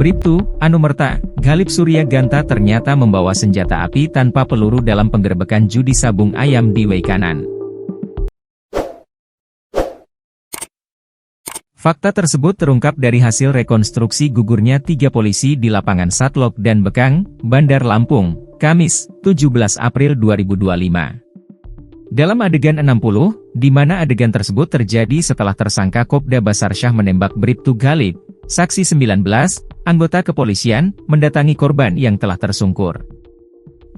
Bribtu Anumerta Ghalib Suryaganta ternyata membawa senjata api tanpa peluru dalam penggerebekan judi sabung ayam di Weikanan. Fakta tersebut terungkap dari hasil rekonstruksi gugurnya 3 polisi di lapangan Satlok dan Bekang, Bandar Lampung, Kamis, 17 April 2025. Dalam adegan 60, di mana adegan tersebut terjadi setelah tersangka Kopda Basarsyah menembak Bribtu Ghalib, saksi 19, anggota kepolisian, mendatangi korban yang telah tersungkur.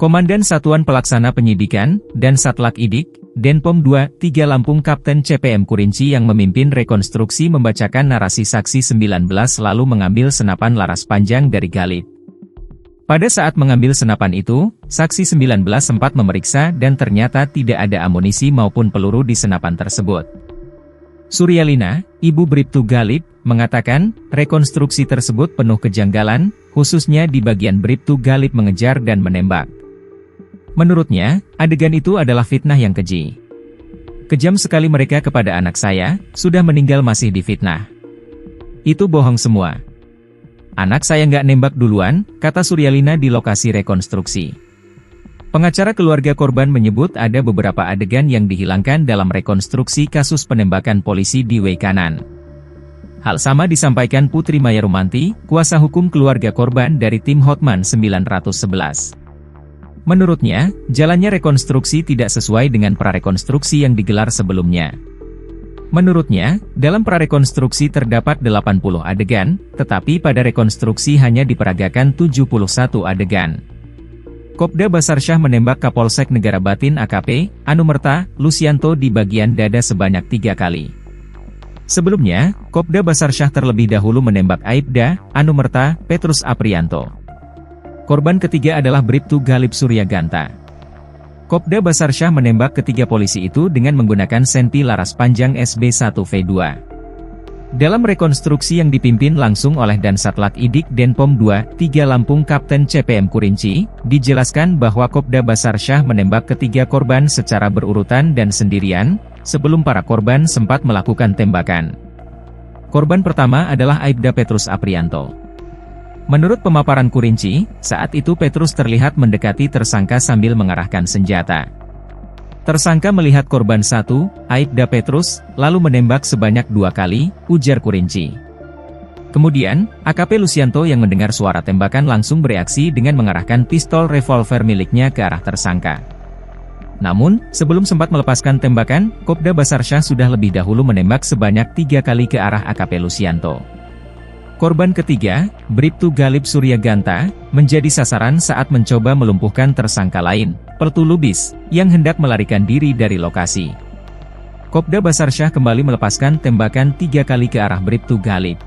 Komandan Satuan Pelaksana Penyidikan, dan Satlak Idik, Denpom 2, 3 Lampung Kapten CPM Kurinci yang memimpin rekonstruksi membacakan narasi saksi 19 lalu mengambil senapan laras panjang dari Ghalib. Pada saat mengambil senapan itu, saksi 19 sempat memeriksa dan ternyata tidak ada amunisi maupun peluru di senapan tersebut. Suryalina, ibu Bribtu Ghalib, mengatakan, rekonstruksi tersebut penuh kejanggalan, khususnya di bagian Bribtu Ghalib mengejar dan menembak. Menurutnya, adegan itu adalah fitnah yang keji. Kejam sekali mereka kepada anak saya, sudah meninggal masih difitnah. Itu bohong semua. Anak saya nggak nembak duluan, kata Suryalina di lokasi rekonstruksi. Pengacara keluarga korban menyebut ada beberapa adegan yang dihilangkan dalam rekonstruksi kasus penembakan polisi di Weikanan. Hal sama disampaikan Putri Maya Rumanti, kuasa hukum keluarga korban dari tim Hotman 911. Menurutnya, jalannya rekonstruksi tidak sesuai dengan prarekonstruksi yang digelar sebelumnya. Menurutnya, dalam prarekonstruksi terdapat 80 adegan, tetapi pada rekonstruksi hanya diperagakan 71 adegan. Kopda Basarsyah menembak Kapolsek Negara Batin AKP, Anumerta, Lusianto di bagian dada sebanyak 3 kali. Sebelumnya, Kopda Basarsyah terlebih dahulu menembak Aibda, Anumerta, Petrus Aprianto. Korban ketiga adalah Bribtu Ghalib Suryaganta. Kopda Basarsyah menembak ketiga polisi itu dengan menggunakan senti laras panjang SB1V2. Dalam rekonstruksi yang dipimpin langsung oleh Dansatlak Idik Denpom 2, 3 Lampung Kapten CPM Kurinci, dijelaskan bahwa Kopda Basarsyah menembak ketiga korban secara berurutan dan sendirian, sebelum para korban sempat melakukan tembakan. Korban pertama adalah Aibda Petrus Aprianto. Menurut pemaparan Kurinci, saat itu Petrus terlihat mendekati tersangka sambil mengarahkan senjata. Tersangka melihat korban satu, Aibda Petrus, lalu menembak sebanyak 2 kali, ujar Kurinci. Kemudian, AKP Lusianto yang mendengar suara tembakan langsung bereaksi dengan mengarahkan pistol revolver miliknya ke arah tersangka. Namun, sebelum sempat melepaskan tembakan, Kopda Basarsyah sudah lebih dahulu menembak sebanyak 3 kali ke arah AKP Lusianto. Korban ketiga, Bribtu Ghalib Suryaganta, menjadi sasaran saat mencoba melumpuhkan tersangka lain, Pertu Lubis, yang hendak melarikan diri dari lokasi. Kopda Basarsyah kembali melepaskan tembakan 3 kali ke arah Bribtu Ghalib.